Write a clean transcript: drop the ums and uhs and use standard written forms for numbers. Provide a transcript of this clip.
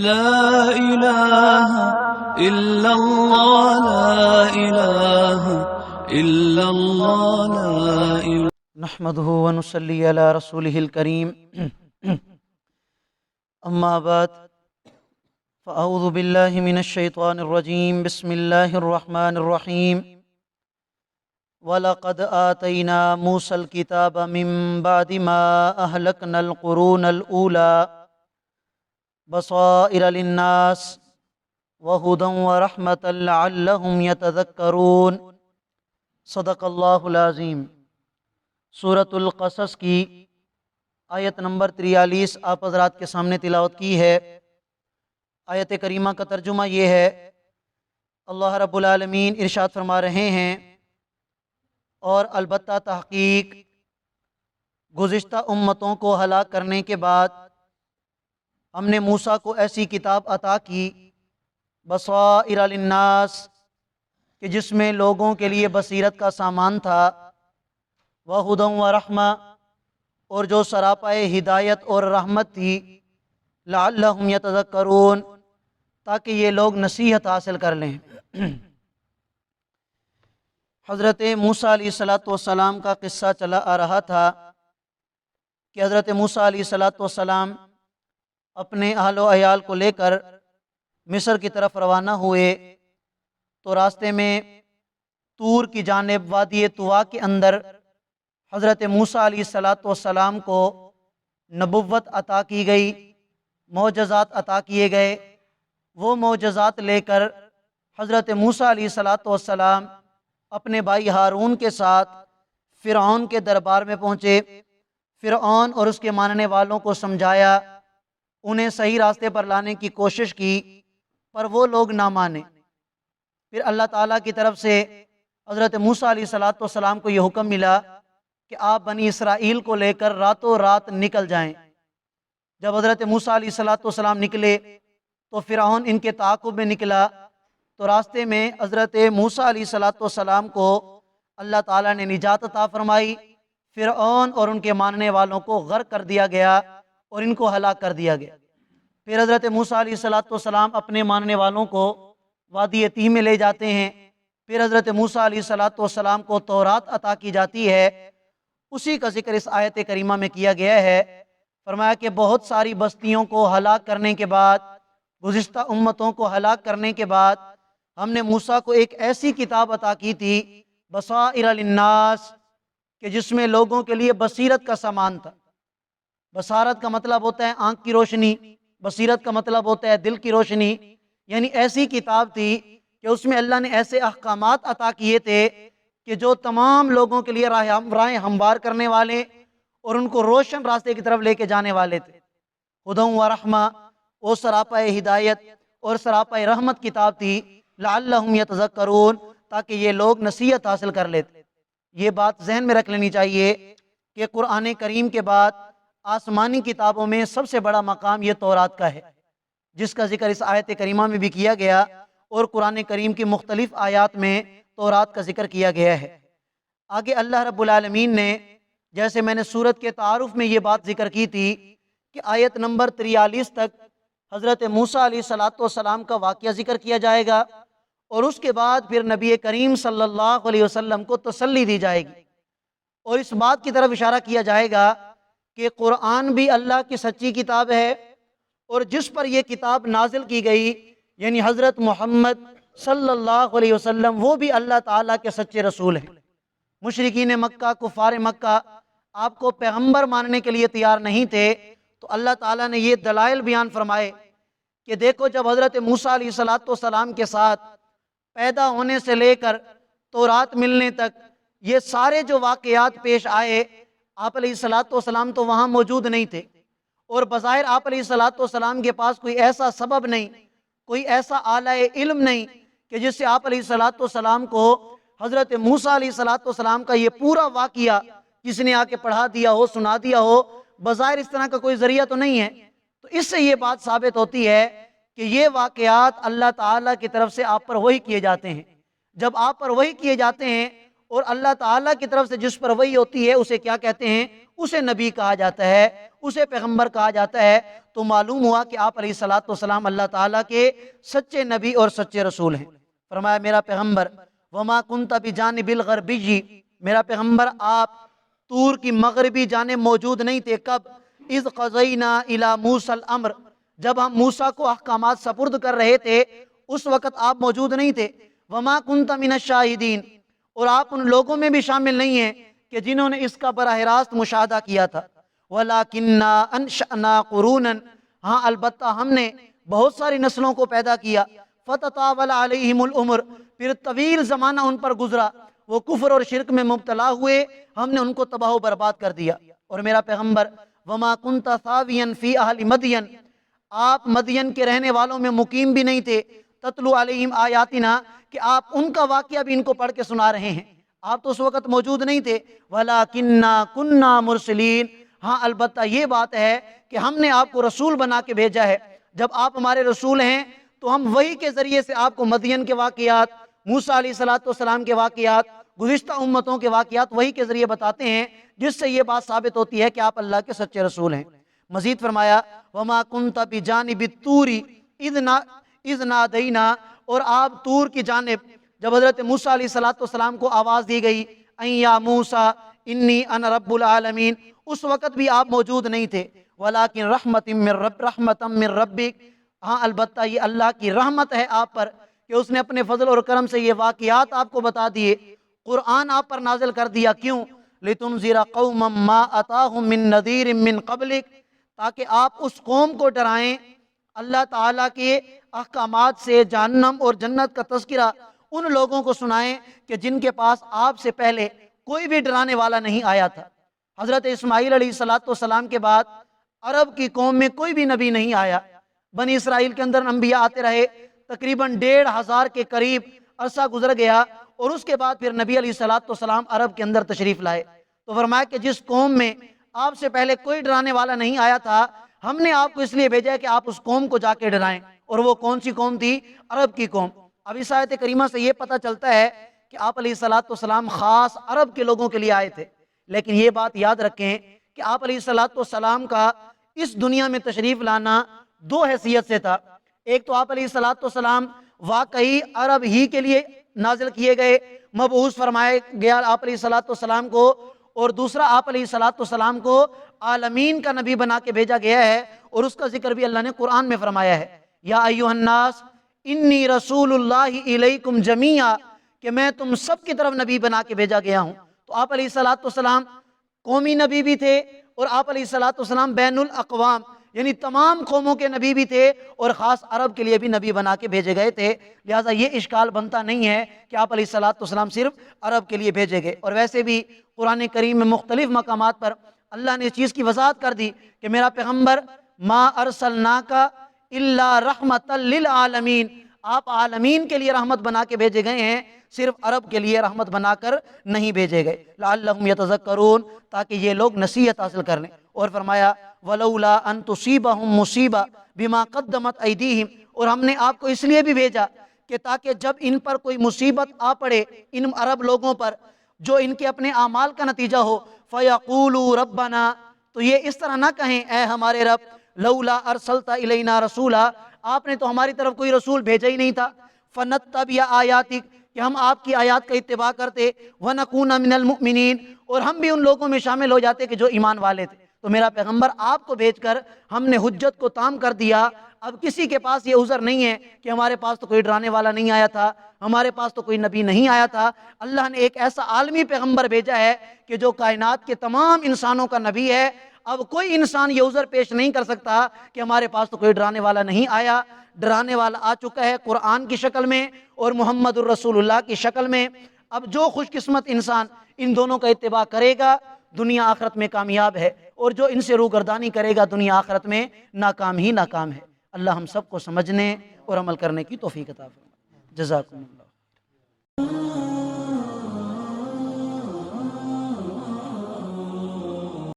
لا إله إلا الله لا إله إلا الله لا إله نحمده ونصلي على رسوله الكريم اما بعد فاعوذ بالله من الشيطان الرجيم بسم الله الرحمن الرحيم ولقد آتينا موسى الكتاب من بعد ما أهلكنا القرون الأولى بصائر للناس وهدى ورحمة لعلهم يتذكرون صدق اللہ العظیم۔ سورۃ القصص کی آیت نمبر 43 آپ حضرات کے سامنے تلاوت کی ہے۔ آیت کریمہ کا ترجمہ یہ ہے، اللہ رب العالمین ارشاد فرما رہے ہیں، اور البتہ تحقیق گزشتہ امتوں کو ہلاک کرنے کے بعد ہم نے موسیٰ کو ایسی کتاب عطا کی، بصائر للناس، کہ جس میں لوگوں کے لیے بصیرت کا سامان تھا، وہدی ورحمہ، اور جو سراپائے ہدایت اور رحمت تھی، لعلہم یتذکرون، تاکہ یہ لوگ نصیحت حاصل کر لیں۔ حضرت موسیٰ علیہ السلام کا قصہ چلا آ رہا تھا کہ حضرت موسیٰ علیہ السلام اپنے اہل و عیال کو لے کر مصر کی طرف روانہ ہوئے، تو راستے میں طور کی جانب وادی طویٰ کے اندر حضرت موسیٰ علیہ السلام کو نبوت عطا کی گئی، معجزات عطا کیے گئے۔ وہ معجزات لے کر حضرت موسیٰ علیہ السلام اپنے بھائی ہارون کے ساتھ فرعون کے دربار میں پہنچے۔ فرعون اور اس کے ماننے والوں کو سمجھایا، انہیں صحیح راستے پر لانے کی کوشش کی، پر وہ لوگ نہ مانے۔ پھر اللہ تعالیٰ کی طرف سے حضرت موسیٰ علیہ السلام کو یہ حکم ملا کہ آپ بنی اسرائیل کو لے کر راتوں رات نکل جائیں۔ جب حضرت موسیٰ علیہ السلام نکلے تو فرعون ان کے تعاقب میں نکلا، تو راستے میں حضرت موسیٰ علیہ السلام کو اللہ تعالیٰ نے نجات عطا فرمائی۔ فرعون اور ان کے ماننے والوں کو غرق کر دیا گیا اور ان کو ہلاک کر دیا گیا۔ پھر حضرت موسیٰ علیہ السلام اپنے ماننے والوں کو وادی تیہ میں لے جاتے ہیں۔ پھر حضرت موسیٰ علیہ السلام کو تورات عطا کی جاتی ہے۔ اسی کا ذکر اس آیت کریمہ میں کیا گیا ہے۔ فرمایا کہ بہت ساری بستیوں کو ہلاک کرنے کے بعد، گزشتہ امتوں کو ہلاک کرنے کے بعد، ہم نے موسیٰ کو ایک ایسی کتاب عطا کی تھی، بصائر للناس، کہ جس میں لوگوں کے لیے بصیرت کا سامان تھا۔ بصارت کا مطلب ہوتا ہے آنکھ کی روشنی، بصیرت کا مطلب ہوتا ہے دل کی روشنی، یعنی ایسی کتاب تھی کہ اس میں اللہ نے ایسے احکامات عطا کیے تھے کہ جو تمام لوگوں کے لیے راہیں ہموار کرنے والے اور ان کو روشن راستے کی طرف لے کے جانے والے تھے۔ ہدی ورحمہ، وہ سراپائے ہدایت اور سراپائے رحمت کتاب تھی، لعلہم یتذکرون، تاکہ یہ لوگ نصیحت حاصل کر لیتے۔ یہ بات ذہن میں رکھ لینی چاہیے کہ قرآن کریم کے بعد آسمانی کتابوں میں سب سے بڑا مقام یہ تورات کا ہے، جس کا ذکر اس آیت کریمہ میں بھی کیا گیا، اور قرآن کریم کی مختلف آیات میں تورات کا ذکر کیا گیا ہے۔ آگے اللہ رب العالمین نے، جیسے میں نے سورت کے تعارف میں یہ بات ذکر کی تھی کہ آیت نمبر 43 تک حضرت موسیٰ علیہ السلام کا واقعہ ذکر کیا جائے گا، اور اس کے بعد پھر نبی کریم صلی اللہ علیہ وسلم کو تسلی دی جائے گی، اور اس بات کی طرف اشارہ کیا جائے گا کہ قرآن بھی اللہ کی سچی کتاب ہے، اور جس پر یہ کتاب نازل کی گئی یعنی حضرت محمد صلی اللہ علیہ وسلم، وہ بھی اللہ تعالیٰ کے سچے رسول ہیں۔ مشرکین مکہ، کفار مکہ آپ کو پیغمبر ماننے کے لیے تیار نہیں تھے، تو اللہ تعالیٰ نے یہ دلائل بیان فرمائے کہ دیکھو، جب حضرت موسیٰ علیہ السلام کے ساتھ پیدا ہونے سے لے کر تورات ملنے تک یہ سارے جو واقعات پیش آئے، آپ علیہ السلام تو وہاں موجود نہیں تھے، اور بظاہر آپ علیہ السلام کے پاس کوئی ایسا سبب نہیں، کوئی ایسا آلہ علم نہیں کہ جس سے آپ علیہ السلام کو حضرت موسیٰ علیہ السلام کا یہ پورا واقعہ کسی نے آ کے پڑھا دیا ہو، سنا دیا ہو۔ بظاہر اس طرح کا کوئی ذریعہ تو نہیں ہے۔ تو اس سے یہ بات ثابت ہوتی ہے کہ یہ واقعات اللہ تعالیٰ کی طرف سے آپ پر وحی کیے جاتے ہیں۔ جب آپ پر وحی کیے جاتے ہیں اور اللہ تعالیٰ کی طرف سے جس پر وحی ہوتی ہے اسے کیا کہتے ہیں؟ اسے نبی کہا جاتا ہے، اسے پیغمبر کہا جاتا ہے۔ تو معلوم ہوا کہ آپ علیہ الصلوۃ والسلام اللہ تعالیٰ کے سچے نبی اور سچے رسول ہیں۔ فرمایا میرا پیغمبر وما کنت بجانب الغربی، میرا پیغمبر آپ طور کی مغربی جانب موجود نہیں تھے۔ کب؟ اذ قضینا الی موسیٰ الامر، جب ہم موسیٰ کو احکامات سپرد کر رہے تھے اس وقت آپ موجود نہیں تھے۔ وما کنت من الشاہدین، اور آپ ان لوگوں میں بھی شامل نہیں ہیں کہ جنہوں نے اس کا براہ راست مشاہدہ کیا تھا۔ وَلَكِنَّا أَنشَأْنَا قُرُونًا، ہاں البتہ ہم نے بہت ساری نسلوں کو پیدا کیا۔ فَتَطَاوَلَ عَلَيْهِمُ الْعُمُرُ، پھر طویل زمانہ ان پر گزرا، وہ کفر اور شرک میں مبتلا ہوئے، ہم نے ان کو تباہ و برباد کر دیا۔ اور میرا پیغمبر وَمَا كُنْتَ ثَاوِيًا فِي أَهْلِ مَدْيَنَ، آپ مدین کے رہنے والوں میں مقیم بھی نہیں تھے۔ تتلو علیہم آیاتنا، کہ آپ ان کا واقعہ بھی ان کو پڑھ کے سنا رہے ہیں، آپ تو اس وقت موجود نہیں تھے۔ وَلَكِنَّا كُنَّا مُرْسِلِينَ، ہاں البتہ یہ بات ہے کہ ہم نے آپ کو رسول بنا کے بھیجا ہے۔ جب آپ ہمارے رسول ہیں تو ہم وحی کے ذریعے سے آپ کو مدین کے واقعات، موسیٰ علیہ السلام کے واقعات، گزشتہ امتوں کے واقعات وحی کے ذریعے بتاتے ہیں، جس سے یہ بات ثابت ہوتی ہے کہ آپ اللہ کے سچے رسول ہیں۔ مزید فرمایا وَمَا كُنْتَ بِجَانِبِ الطُّورِ اِذْ نَادَيْنَا، اور آپ طور کی جانب جب حضرت موسیٰ علیہ السلام کو آواز دی گئی اَن یا موسیٰ انی انا رب العالمین، اس وقت بھی آپ موجود نہیں تھے۔ وَلَكِنْ رَحْمَةً مِّن رَبِّكَ، ہاں البتہ یہ اللہ کی رحمت ہے آپ پر کہ اس نے اپنے فضل اور کرم سے یہ واقعات آپ کو بتا دیے، قرآن آپ پر نازل کر دیا۔ کیوں؟ لِتُنذِرَ قَوْمًا مَّا أَتَاهُم مِّن نَّذِيرٍ مِّن قَبْلِكَ، تاکہ آپ اس قوم کو ڈرائیں اللہ تعالیٰ کے احکامات سے، جہنم اور جنت کا تذکرہ ان لوگوں کو سنائیں کہ جن کے پاس آپ سے پہلے کوئی بھی ڈرانے والا نہیں آیا تھا۔ حضرت اسماعیل علیہ السلام کے بعد عرب کی قوم میں کوئی بھی نبی نہیں آیا۔ بنی اسرائیل کے اندر انبیاء آتے رہے، تقریباً 1500 کے قریب عرصہ گزر گیا، اور اس کے بعد پھر نبی علیہ السلام عرب کے اندر تشریف لائے۔ تو فرمایا کہ جس قوم میں آپ سے پہلے کوئی ڈرانے والا نہیں آیا تھا، ہم نے آپ کو اس لیے بھیجا ہے کہ آپ اس قوم کو جا کے ڈرائیں۔ اور وہ کون سی قوم تھی؟ عرب کی قوم۔ اب اس آیت کریمہ سے یہ پتہ چلتا ہے کہ آپ علیہ السلام خاص عرب کے لوگوں کے لیے آئے تھے۔ لیکن یہ بات یاد رکھیں کہ آپ علیہ السلام کا اس دنیا میں تشریف لانا دو حیثیت سے تھا۔ ایک تو آپ علیہ السلام واقعی عرب ہی کے لیے نازل کیے گئے، مبعوث فرمائے گیا آپ علیہ السلام کو، اور دوسرا آپ علیہ السلام کو عالمین کا نبی بنا کے بھیجا گیا ہے، اور اس کا ذکر بھی اللہ نے قرآن میں فرمایا ہے۔ یا ایھا الناس انی رسول اللہ الیکم جمیعا، کہ میں تم سب کی طرف نبی بنا کے بھیجا گیا ہوں۔ تو آپ علیہ السلام قومی نبی بھی تھے، اور آپ علیہ السلام بین الاقوام یعنی تمام قوموں کے نبی بھی تھے، اور خاص عرب کے لیے بھی نبی بنا کے بھیجے گئے تھے۔ لہٰذا یہ اشکال بنتا نہیں ہے کہ آپ علیہ السلام صرف عرب کے لیے بھیجے گئے۔ اور ویسے بھی قرآن کریم میں مختلف مقامات پر اللہ نے اس چیز کی وضاحت کر دی کہ میرا پیغمبر ما ارسلناک الا رحمۃ للعالمین، آپ عالمین کے لیے رحمت بنا کے بھیجے گئے ہیں، صرف عرب کے لیے رحمت بنا کر نہیں بھیجے گئے۔ لعلہم یتذکرون، تاکہ یہ لوگ نصیحت حاصل کر لیں۔ اور فرمایا ولولا ان تصیبہم مصیبہ بما قدمت ایدیہم، اور ہم نے آپ کو اس لیے بھی بھیجا کہ تاکہ جب ان پر کوئی مصیبت آ پڑے، ان عرب لوگوں پر، جو ان کے اپنے اعمال کا نتیجہ ہو، فیقولوا ربنا، تو یہ اس طرح نہ کہیں اے ہمارے رب، لولا ارسلت الینا رسولا، آپ نے تو ہماری طرف کوئی رسول بھیجا ہی نہیں تھا، فنتبع آیاتک، کہ ہم آپ کی آیات کا اتباع کرتے، ونکون من المؤمنین، اور ہم بھی ان لوگوں میں شامل ہو جاتے کہ جو ایمان والے تھے۔ تو میرا پیغمبر آپ کو بھیج کر ہم نے حجت کو تام کر دیا۔ اب کسی کے پاس یہ عذر نہیں ہے کہ ہمارے پاس تو کوئی ڈرانے والا نہیں آیا تھا، ہمارے پاس تو کوئی نبی نہیں آیا تھا۔ اللہ نے ایک ایسا عالمی پیغمبر بھیجا ہے کہ جو کائنات کے تمام انسانوں کا نبی ہے۔ اب کوئی انسان یہ عذر پیش نہیں کر سکتا کہ ہمارے پاس تو کوئی ڈرانے والا نہیں آیا۔ ڈرانے والا آ چکا ہے قرآن کی شکل میں اور محمد الرسول اللہ کی شکل میں۔ اب جو خوش قسمت انسان ان دونوں کا اتباع کرے گا دنیا آخرت میں کامیاب ہے، اور جو ان سے روگردانی کرے گا دنیا آخرت میں ناکام ہی ناکام ہے۔ اللہ ہم سب کو سمجھنے اور عمل کرنے کی توفیق عطا فرمائے۔ جزاکم اللہ۔